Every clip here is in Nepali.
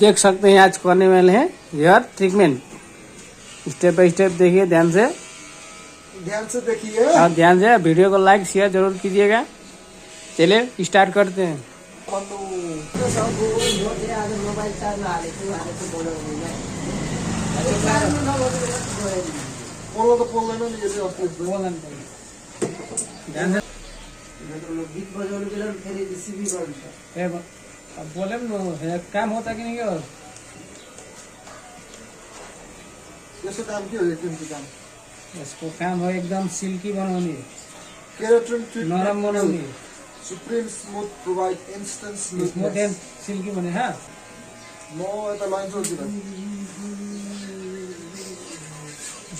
देख सकते हैं आज करने वाले हैं hair treatment. Step by step देखिए ध्यान से देखिए और ध्यान से वीडियो को लाइक शेयर जरूर कीजिएगा। चलिए स्टार्ट करते हैं। अब बोले काम होता कि नहीं हो काम के हो काम इसको काम हो एकदम सिल्की बनाउने केराटिन नरम बनाउने supreme smooth provide instant smooth and silky बने। हाँ म यता लाइन्छु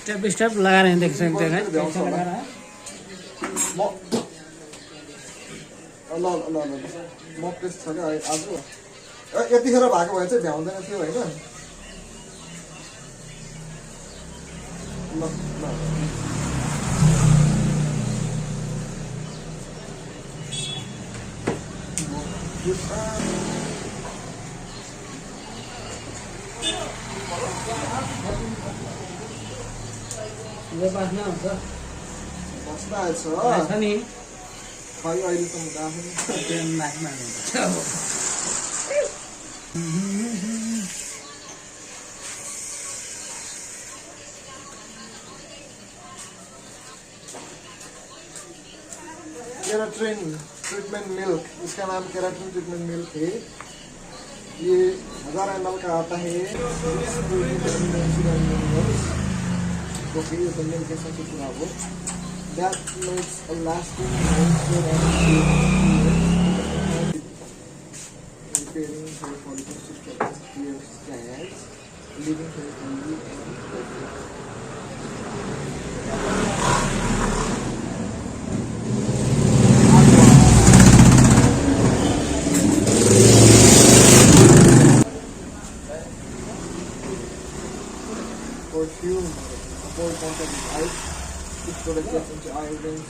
स्टेप बाय स्टेप लगा रहे हैं, देख सकते हैं कैसे लगा रहा है। म टेस्ट छ क्या आज यतिखेर भएको भए चाहिँ भ्याउँदैन थियो होइन। यो बास्ना हुन्छ बस्दा आएछ नि खै अहिले त हुँदा केराटिन ट्रीटमेंट मिल्क, इसका नाम केराटिन ट्रीटमेंट मिल्क है। ये 1000 ml का आता है। Okay, the milk is also durable. That makes a lasting moisture and repairing hair follicles to protect hair strands, leaving hair healthy and healthy. Perfume, avoid contact with ice. This product gets into eye veins,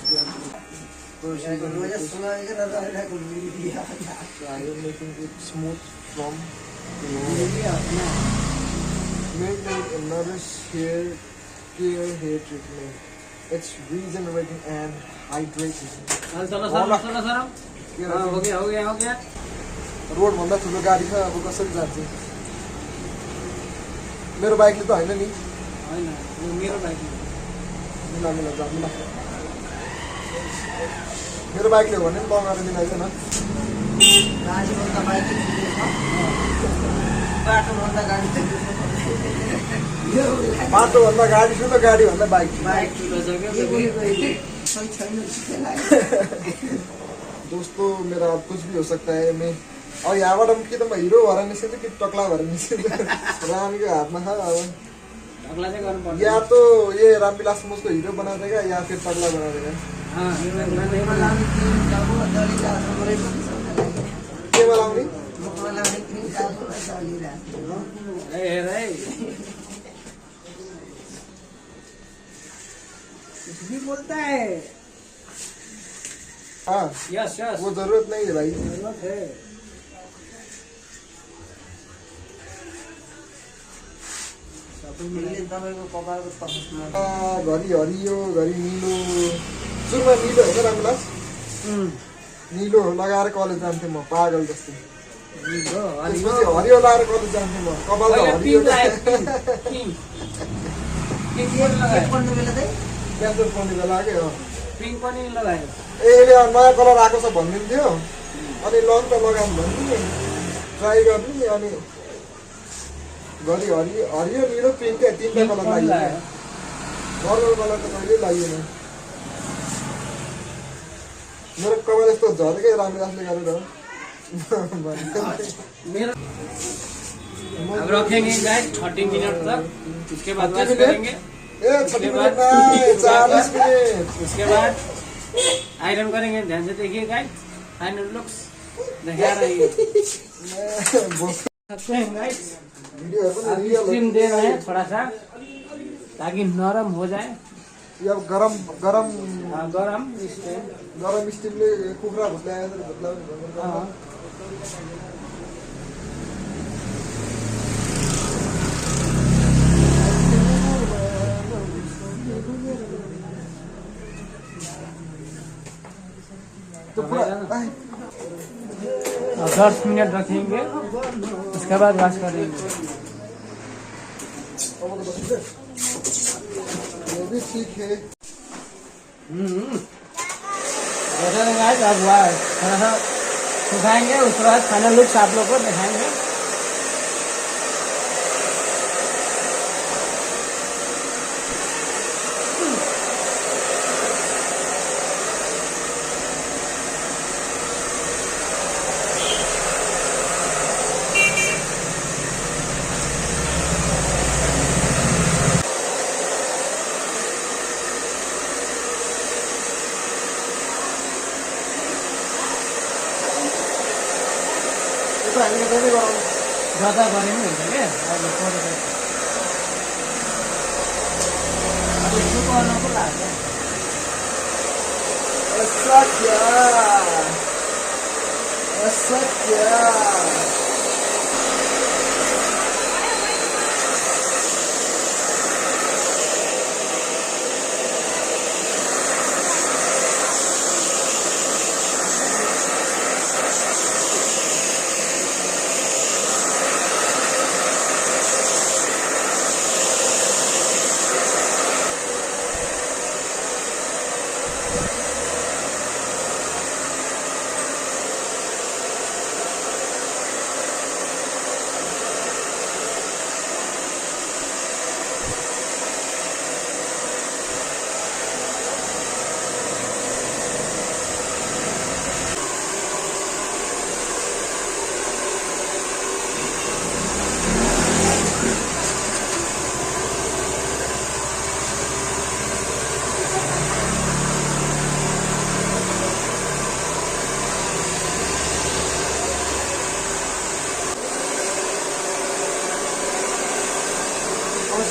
making it smooth from below. Made like a nourish hair care hair treatment. It's regenerating and hydrating. हो गया। रोड भन्दा ठुलो गाडी छ, अब कसरी जान्छ? मेरो बाइकले त हैन नि। हैन, यो मेरो बाइक हो। मेरो बाइकले हो भने पनि लगाएर मिलाइछ न। गाडी भन्दा बाइक बाटो भन्दा गाडी बाटो भन्दा गाडी ठुलो, गाडी भन्दा बाइक ठुलो छ क्या। दोस्तों मेरा अब कुछ भी हो सकता है। मैं और यहाँबाट कि त म हिरो भएर निस्किन्छु कि टक्ला भएर निस्किन्छु। रामीको हातमा छ अब। टक्ला चाहिँ गर्नु पर्छ। या तो ये रामविलास मुझको हीरो बना देगा या फिर टकला बना देगा। हाँ के बनाउने? भी बोलता है। हाँ यस यस वो जरूरत नहीं है भाई। जरूरत है। घरि हरियो घरि निलो, सुरुमा निलो होइन रामविलास? निलो लगाएर कलेज जान्थेँ म पागल जस्तो। त्यसपछि हरियो लगाएर कलेज जान्थेँ म, कपाल त हरियो। क्यान्सर पढ्ने बेला के हो पिङ्क पनि लगायो। यसले नयाँ कलर आएको छ भनिदिन्थ्यो, अनि लङ त लगाऊँ भन्ने ट्राई गर्ने, अनि घरि हरियो हरियो निलो पिङ्क तिनवटा कलर लाग्यो। नर्मल कलर त कहिले लागेन। मेरो कपाल यस्तो झर्कै रामविलासले गरेर हो। अब रखेंगे गाइस 30 मिनट तक, उसके बाद वॉश करेंगे। 40 मिनट 40 मिनट उसके बाद आयरन करेंगे। ध्यान से देखिए गाइस, फाइनल लुक्स दिखा रही है। सकते हैं गाइस, स्टीम दे रहे हैं थोड़ा सा ताकि नरम हो जाए। यो गरम गरम गरम स्टीमले कुखुरा भुत्लाएर 10 मिनट रखेंगे, उसके बाद वॉश करेंगे। ये भी ठीक है। जैसा गाइस अब थोड़ा सा सुखाएंगे, उसके बाद फाइनल लुक आप लोग को दिखाएंगे। तो हामीले पनि गरौँ। ज्यादा गरेँ नि हुन्छ क्या, अब सुकाउनु पो लाग्छ। ऐसा क्या?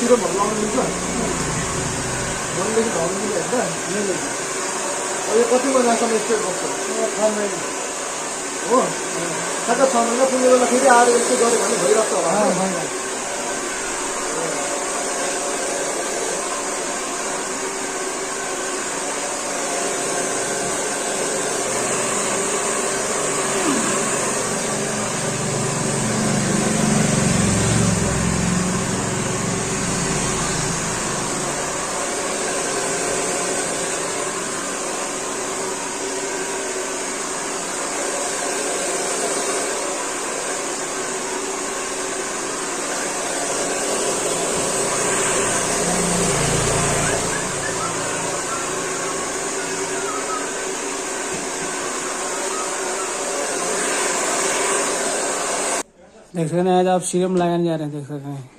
सिरपहरू लाउनु मिल्छ? मनदेखि लाउनु मिल्यो होइन? अब यो कति महिनासम्म स्टे गर्छ? 6 महिना हो, ठ्याक्क 6 महिना पुग्ने बेला फेरि आएर यस्तो गऱ्यो भने भइरहेको होला। देख सकते हैं, आप सीरम लगाने जा रहे हैं, देख सकते हैं।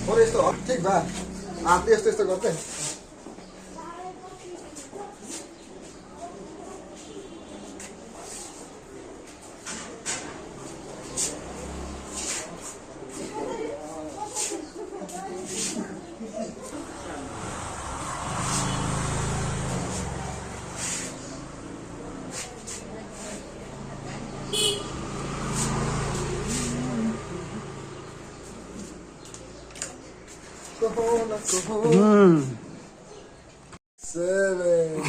और यस्तो ठिक भए हातले यस्तो यस्तो गर्दै Seven.